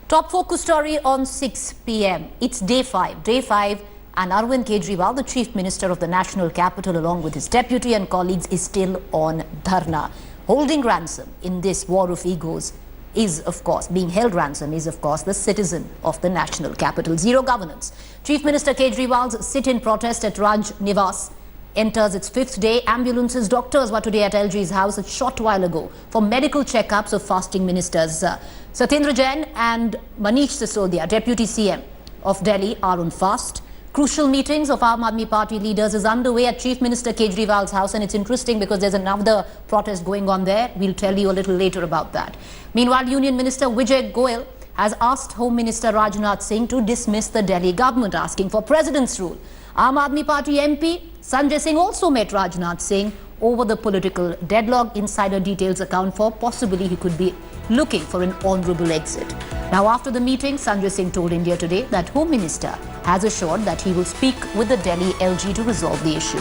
Top focus story on 6 p.m. It's day 5. Day 5 and Arvind Kejriwal, the Chief Minister of the National Capital, along with his deputy and colleagues, is still on dharna. Holding ransom in this war of egos is, of course, being held ransom is, of course, the citizen of the national capital. Zero governance. Chief Minister Kejriwal's sit-in protest at Raj Nivas enters its 5th day. Ambulances, doctors were today at LG's house a short while ago for medical checkups of fasting ministers. Satyendra Jain and Manish Sisodia, Deputy CM of Delhi, are on fast. Crucial meetings of Aam Aadmi Party leaders is underway at Chief Minister Kejriwal's house, and it's interesting because there's another protest going on there. We'll tell you a little later about that. Meanwhile, Union Minister Vijay Goyal has asked Home Minister Rajnath Singh to dismiss the Delhi government, asking for President's rule. Aam Aadmi Party MP Sanjay Singh also met Rajnath Singh over the political deadlock. Insider details account for possibly he could be looking for an honourable exit. Now, after the meeting, Sanjay Singh told India Today that Home Minister has assured that he will speak with the Delhi L-G to resolve the issue.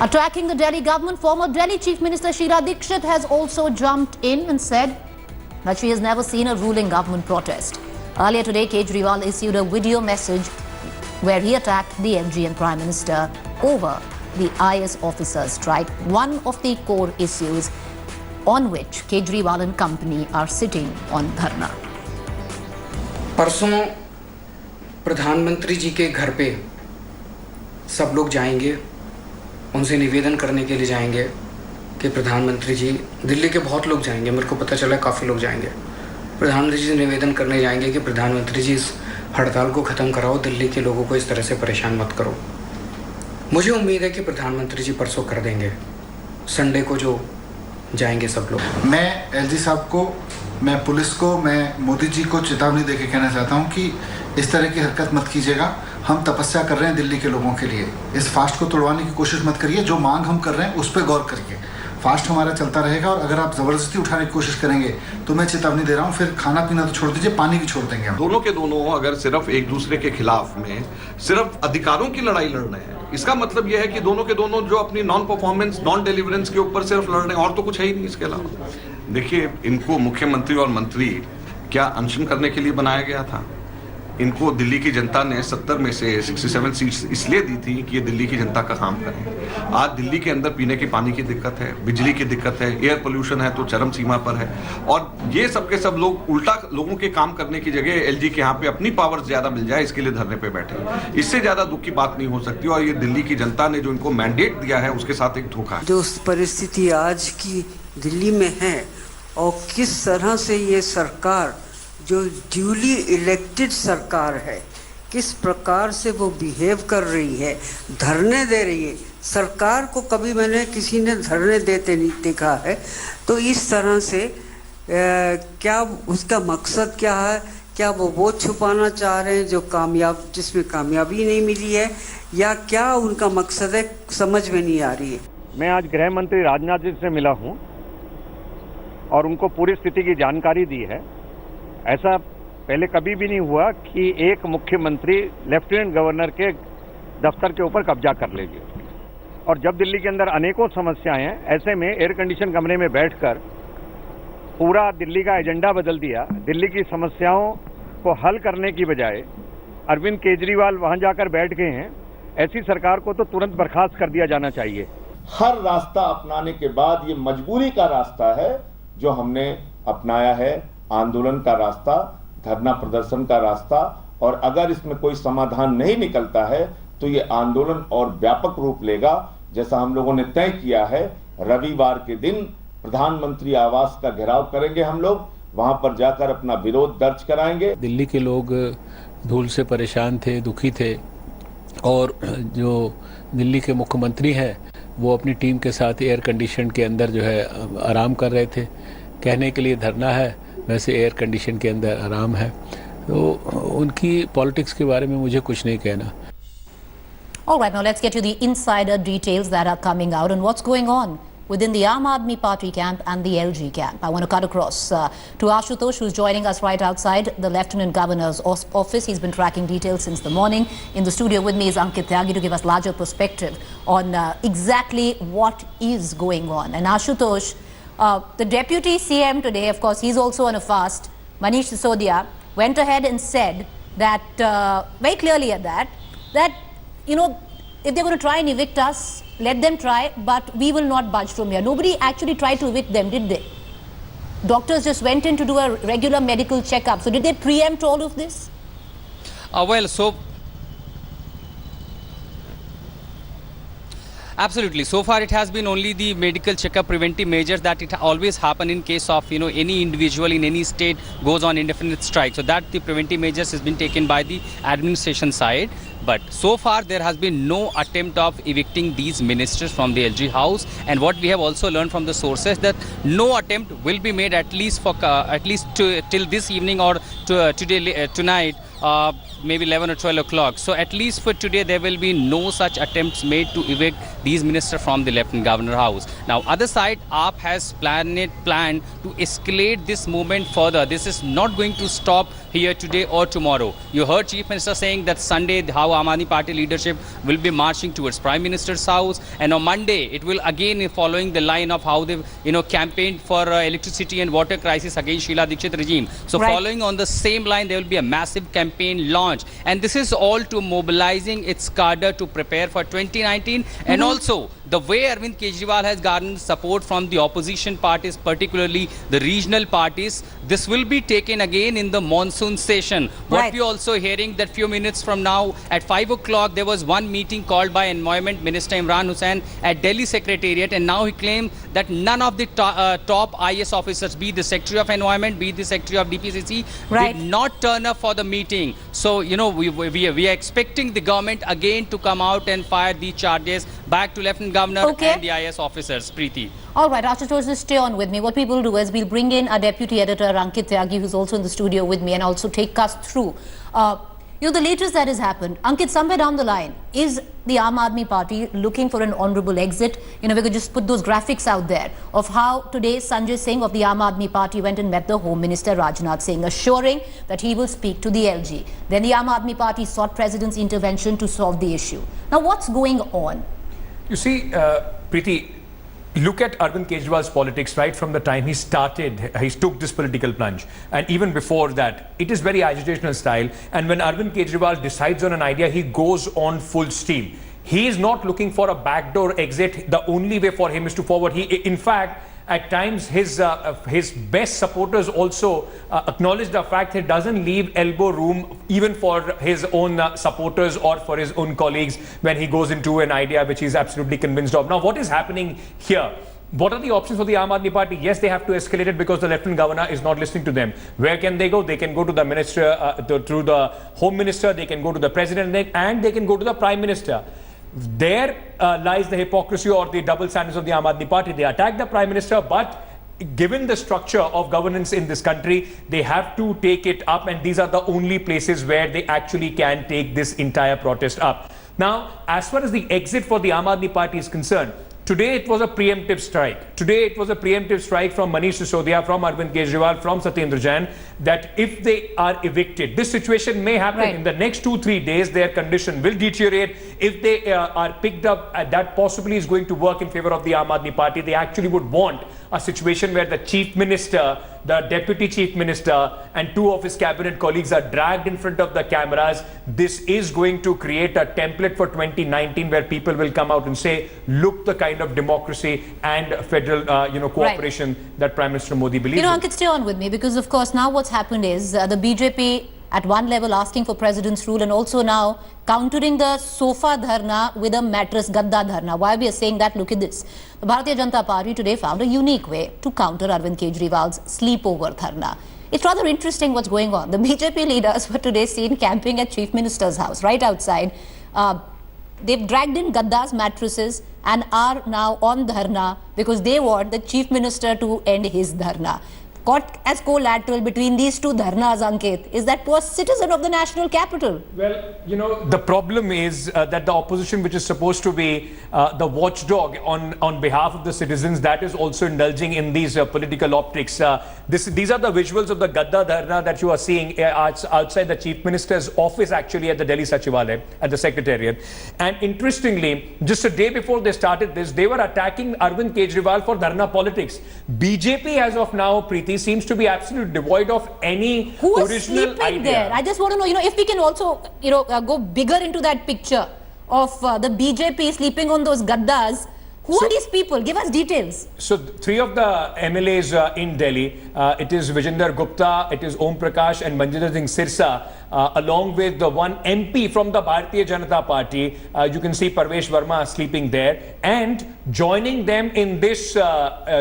Attacking the Delhi government, former Delhi Chief Minister Sheila Dikshit has also jumped in and said that she has never seen a ruling government protest. Earlier today, Kejriwal issued a video message where he attacked the MG and Prime Minister over the IS officers' strike, one of the core issues on which Kejriwal and company are sitting on dharna. परसों प्रधानमंत्री जी के घर पे सब लोग जाएंगे, उनसे निवेदन करने के लिए जाएंगे कि प्रधानमंत्री जी, दिल्ली के बहुत लोग जाएंगे, मेरे को पता चला काफ़ी लोग जाएंगे, प्रधानमंत्री जी से निवेदन करने जाएंगे कि प्रधानमंत्री जी इस हड़ताल को ख़त्म कराओ, दिल्ली के लोगों को इस तरह से परेशान मत करो। मुझे उम्मीद है कि प्रधानमंत्री जी परसों कर देंगे, संडे को जो जाएंगे सब लोग। मैं एलजी साहब को, मैं पुलिस को, मैं मोदी जी को चेतावनी देके कहना चाहता हूं कि इस तरह की हरकत मत कीजिएगा। हम तपस्या कर रहे हैं दिल्ली के लोगों के लिए, इस फास्ट को तोड़वाने की कोशिश मत करिए। जो मांग हम कर रहे हैं उस पर गौर करिए। फास्ट हमारा चलता रहेगा और अगर आप ज़बरदस्ती उठाने की कोशिश करेंगे तो मैं चेतावनी दे रहा हूं, फिर खाना पीना तो छोड़ दीजिए, पानी भी छोड़ देंगे हम। दोनों के दोनों अगर सिर्फ एक दूसरे के खिलाफ में सिर्फ अधिकारों की लड़ाई लड़ रहे हैं, इसका मतलब यह है कि दोनों के दोनों जो अपनी नॉन परफॉर्मेंस, नॉन डिलीवरेंस के ऊपर सिर्फ लड़ रहे हैं, और तो कुछ है ही नहीं इसके अलावा। देखिए, इनको मुख्यमंत्री और मंत्री क्या अनशन करने के लिए बनाया गया था? इनको दिल्ली की जनता ने 70 में से 67 सीट्स इसलिए दी थी कि ये दिल्ली की जनता का काम करें। आज दिल्ली के अंदर पीने के पानी की दिक्कत है, बिजली की दिक्कत है, एयर पोल्यूशन है तो चरम सीमा पर है, और ये सब के सब लोग उल्टा लोगों के काम करने की जगह एलजी के यहाँ पे अपनी पावर ज्यादा मिल जाए इसके लिए धरने पे बैठे। इससे ज्यादा दुख की बात नहीं हो सकती, और ये दिल्ली की जनता ने जो इनको मैंडेट दिया है उसके साथ एक धोखा है। जो परिस्थिति आज की दिल्ली में है और किस तरह से ये सरकार, जो ड्यूली इलेक्टेड सरकार है, किस प्रकार से वो बिहेव कर रही है, धरने दे रही है। सरकार को कभी मैंने किसी ने धरने देते नहीं देखा है। तो इस तरह से क्या उसका मकसद क्या है? क्या वो छुपाना चाह रहे हैं जो जिसमें कामयाबी नहीं मिली है, या क्या उनका मकसद है, समझ में नहीं आ रही है। मैं आज गृह मंत्री राजनाथ जी से मिला हूँ और उनको पूरी स्थिति की जानकारी दी है। ऐसा पहले कभी भी नहीं हुआ कि एक मुख्यमंत्री लेफ्टिनेंट गवर्नर के दफ्तर के ऊपर कब्जा कर लेगी। और जब दिल्ली के अंदर अनेकों समस्याएं हैं, ऐसे में एयर कंडीशन कमरे में बैठकर पूरा दिल्ली का एजेंडा बदल दिया। दिल्ली की समस्याओं को हल करने की बजाय अरविंद केजरीवाल वहां जाकर बैठ गए हैं। ऐसी सरकार को तो तुरंत बर्खास्त कर दिया जाना चाहिए। हर रास्ता अपनाने के बाद ये मजबूरी का रास्ता है जो हमने अपनाया है, आंदोलन का रास्ता, धरना प्रदर्शन का रास्ता। और अगर इसमें कोई समाधान नहीं निकलता है तो ये आंदोलन और व्यापक रूप लेगा, जैसा हम लोगों ने तय किया है। रविवार के दिन प्रधानमंत्री आवास का घेराव करेंगे हम लोग, वहां पर जाकर अपना विरोध दर्ज कराएंगे। दिल्ली के लोग धूल से परेशान थे, दुखी थे, और जो दिल्ली के मुख्यमंत्री हैं वो अपनी टीम के साथ एयर कंडीशन के अंदर जो है आराम कर रहे थे। कहने के लिए धरना है, वैसे एयर कंडीशन के अंदर आराम है। तो उनकी पॉलिटिक्स के बारे में मुझे कुछ नहीं कहना। All right, now let's get you the insider details that are coming out and what's going on within the Aam Aadmi Party camp and the LG camp. I want to cut across to Ashutosh, who's joining us right outside the Lieutenant Governor's office. He's been tracking details since the morning. In the studio with me is Ankit Tyagi to give us larger perspective on exactly what is going on. And Ashutosh, the Deputy CM today, of course, he's also on a fast. Manish Sisodia went ahead and said that, very clearly at that, you know, if they're going to try and evict us, let them try, but we will not budge from here. Nobody actually tried to evict them, did they? Doctors just went in to do a regular medical checkup. So did they preempt all of this? Absolutely. So far, it has been only the medical checkup preventive measures that it always happen in case of, you know, any individual in any state goes on indefinite strike. So that the preventive measures has been taken by the administration side. But so far, there has been no attempt of evicting these ministers from the LG house. And what we have also learned from the sources that no attempt will be made at least till this evening or tonight. Maybe 11 or 12 o'clock. So at least for today, there will be no such attempts made to evict these ministers from the Lieutenant Governor house. Now, other side, AAP has planned to escalate this movement further. This is not going to stop here today or tomorrow. You heard Chief Minister saying that Sunday, how Aam Aadmi Party leadership will be marching towards Prime Minister's house. And on Monday, it will again following the line of how they've, you know, campaigned for electricity and water crisis against Sheila Dikshit regime. So following on the same line, there will be a massive campaign launch. And this is all to mobilizing its cadre to prepare for 2019. And also, the way Arvind Kejriwal has garnered support from the opposition parties, particularly the regional parties, this will be taken again in the monsoon session. What we're also hearing that few minutes from now, at 5 o'clock, there was one meeting called by Environment Minister Imran Hussain at Delhi Secretariat. And now he claimed that none of the top IS officers, be the Secretary of Environment, be the Secretary of DPCC, did not turn up for the meeting. So, you know, we are expecting the government again to come out and fire the charges back to Lieutenant Governor and the IS officers. Preeti. All right, Ashutosh, just stay on with me. What we will do is we'll bring in our Deputy Editor, Ankit Tyagi, who's also in the studio with me, and also take us through you know, the latest that has happened. Ankit, somewhere down the line, is the Aam Aadmi Party looking for an honourable exit? You know, we could just put those graphics out there of how today Sanjay Singh of the Aam Aadmi Party went and met the Home Minister Rajnath Singh, assuring that he will speak to the LG. Then the Aam Aadmi Party sought President's intervention to solve the issue. Now, what's going on? You see, Preeti, look at Arvind Kejriwal's politics right from the time he took this political plunge. And even before that, it is very agitational style. And when Arvind Kejriwal decides on an idea, he goes on full steam. He is not looking for a backdoor exit. The only way for him is to forward. In fact, at times his best supporters also acknowledge the fact that he doesn't leave elbow room even for his own supporters or for his own colleagues when he goes into an idea which he's absolutely convinced of. Now, what is happening here? What are the options for the Aam Aadmi Party? Yes, they have to escalate it because the Lieutenant Governor is not listening to them. Where can they go? They can go to the Minister, through the Home Minister, they can go to the President, and they can go to the Prime Minister. There lies the hypocrisy or the double standards of the Aam Aadmi Party. They attack the Prime Minister, but given the structure of governance in this country, they have to take it up, and these are the only places where they actually can take this entire protest up. Now, as far as the exit for the Aam Aadmi Party is concerned, today it was a preemptive strike. Today it was a preemptive strike from Manish Sisodia, from Arvind Kejriwal, from Satyendra Jain, that if they are evicted, this situation may happen in the next 2-3 days, their condition will deteriorate. If they are picked up, that possibly is going to work in favor of the Aam Aadmi Party. They actually would want a situation where the Chief Minister, the Deputy Chief Minister, and 2 of his cabinet colleagues are dragged in front of the cameras. This is going to create a template for 2019 where people will come out and say, look, the kind of democracy and federal cooperation that Prime Minister Modi believes in. Ankit, stay on with me, because of course now what's happened is the BJP at one level asking for President's rule, and also now countering the sofa dharna with a mattress gadda dharna. Why we are saying that? Look at this. The Bharatiya Janata Party today found a unique way to counter Arvind Kejriwal's sleepover dharna. It's rather interesting what's going on. The BJP leaders were today seen camping at Chief Minister's house, right outside. They've dragged in gaddas, mattresses, and are now on dharna because they want the Chief Minister to end his dharna. Caught as collateral between these two dharnas, Ankit, is that poor citizen of the national capital. Well, you know, the problem is that the opposition, which is supposed to be the watchdog on behalf of the citizens, that is also indulging in these political optics. These are the visuals of the Gadda Dharna that you are seeing outside the Chief Minister's office, actually at the Delhi Sachivalaya, at the Secretariat. And interestingly, just a day before they started this, they were attacking Arvind Kejriwal for Dharna politics. BJP as of now, Preeti, Preeti, seems to be absolutely devoid of any Who is original sleeping idea. there? I just want to know, if we can also, go bigger into that picture of the BJP sleeping on those gaddas. Who are these people? Give us details. So, three of the MLAs in Delhi, it is Vijender Gupta, it is Om Prakash and Manjinder Singh Sirsa, along with the one MP from the Bharatiya Janata Party. You can see Parvesh Verma sleeping there, and joining them in this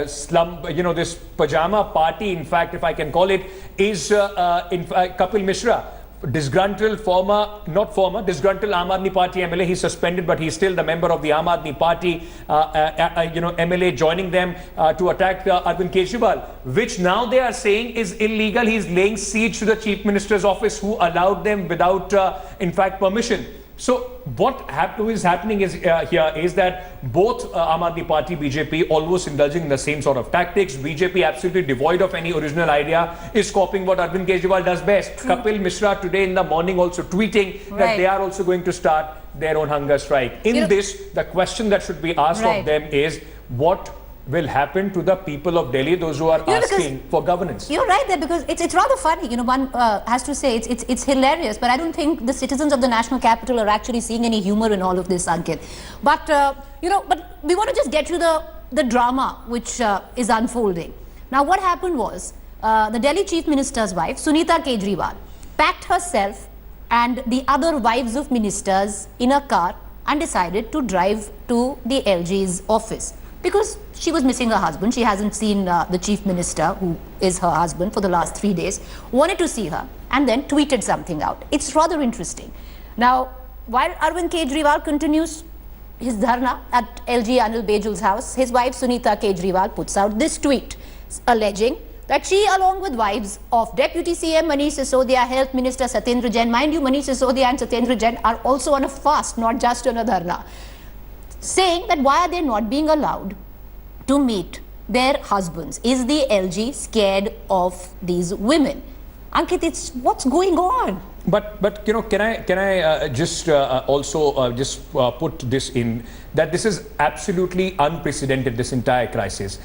slum, this pajama party, in fact, if I can call it, is Kapil Mishra. Disgruntled disgruntled Aam Aadmi Party MLA. He's suspended, but he's still the member of the Aam Aadmi Party, MLA, joining them to attack Arvind Kejriwal, which now they are saying is illegal. He's laying siege to the Chief Minister's office, who allowed them without, in fact, permission. So what is happening is here is that both Aam Aadmi Party, BJP, almost indulging in the same sort of tactics. BJP, absolutely devoid of any original idea, is copying what Arvind Kejriwal does best. Kapil Mishra today in the morning also tweeting that they are also going to start their own hunger strike. In this, the question that should be asked of them is, what will happen to the people of Delhi, those who are asking for governance? You're right there, because it's rather funny. One has to say it's hilarious, but I don't think the citizens of the national capital are actually seeing any humor in all of this, Ankit. But but we want to just get to the drama which is unfolding. Now, what happened was the Delhi Chief Minister's wife, Sunita Kejriwal, packed herself and the other wives of ministers in a car and decided to drive to the LG's office, because she was missing her husband. She hasn't seen the chief minister, who is her husband, for the last 3 days, wanted to see her, and then tweeted something out. It's rather interesting. Now, while Arvind Kejriwal continues his dharna at L-G Anil Baijal's house, his wife Sunita Kejriwal puts out this tweet alleging that she, along with wives of Deputy CM Manish Sisodia, Health Minister Satyendra Jain, mind you, Manish Sisodia and Satyendra Jain are also on a fast, not just on a dharna, saying that why are they not being allowed to meet their husbands? Is the LG scared of these women? Ankit, what's going on? But can I just also put this in, that this is absolutely unprecedented, this entire crisis.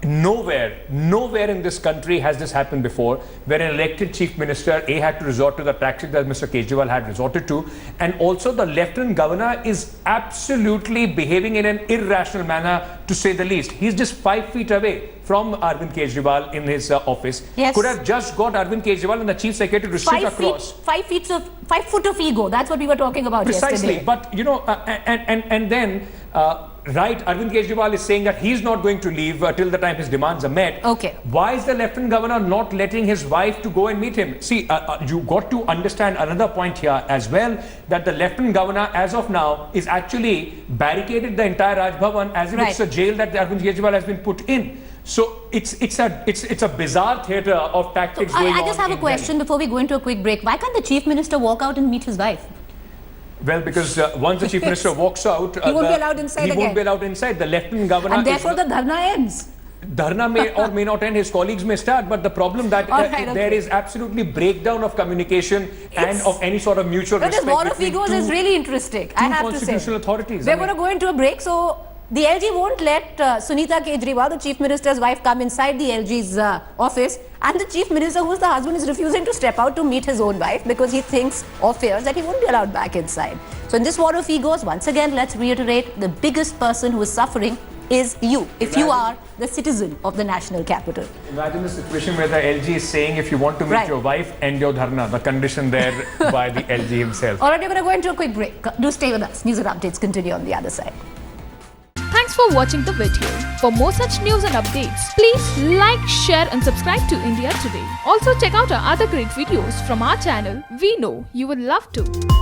Nowhere in this country has this happened before, where an elected chief minister had to resort to the tactics that Mr. Kejriwal had resorted to, and also the lieutenant governor is absolutely behaving in an irrational manner, to say the least. He's just 5 feet away from Arvind Kejriwal in his office. Yes. Could have just got Arvind Kejriwal and the chief secretary to sit across. 5 foot of ego. That's what we were talking about Precisely. yesterday. But and then Arvind Kejriwal is saying that he's not going to leave till the time his demands are met. Okay. Why is the lieutenant governor not letting his wife to go and meet him? See, you got to understand another point here as well, that the lieutenant governor, as of now, is actually barricaded the entire Raj Bhavan as if it's a jail that Arvind Kejriwal has been put in. So it's a bizarre theatre of tactics going on. I just have a question before we go into a quick break. Why can't the chief minister walk out and meet his wife? Well, because once the chief minister walks out, he won't be allowed inside He again. won't be allowed inside. The lieutenant governor, and therefore the dharna ends. Dharna may or may not end. His colleagues may start, but the problem that there is absolutely breakdown of communication and of any sort of mutual respect. But this war of egos is really interesting. I have to say. Constitutional authorities. We're going to go into a break, so the LG won't let Sunita Kejriwal, the chief minister's wife, come inside the LG's office, and the chief minister, who's the husband, is refusing to step out to meet his own wife because he thinks or fears that he won't be allowed back inside. So in this war of egos, once again, let's reiterate, the biggest person who is suffering is you, if you are the citizen of the national capital. Imagine the situation where the LG is saying, if you want to meet your wife, end your dharna, the condition there by the LG himself. All right, we're going to go into a quick break. Do stay with us. News and updates continue on the other side. Thanks for watching the video. For more such news and updates, please like, share and subscribe to India Today. Also check out our other great videos from our channel. We know you will love to.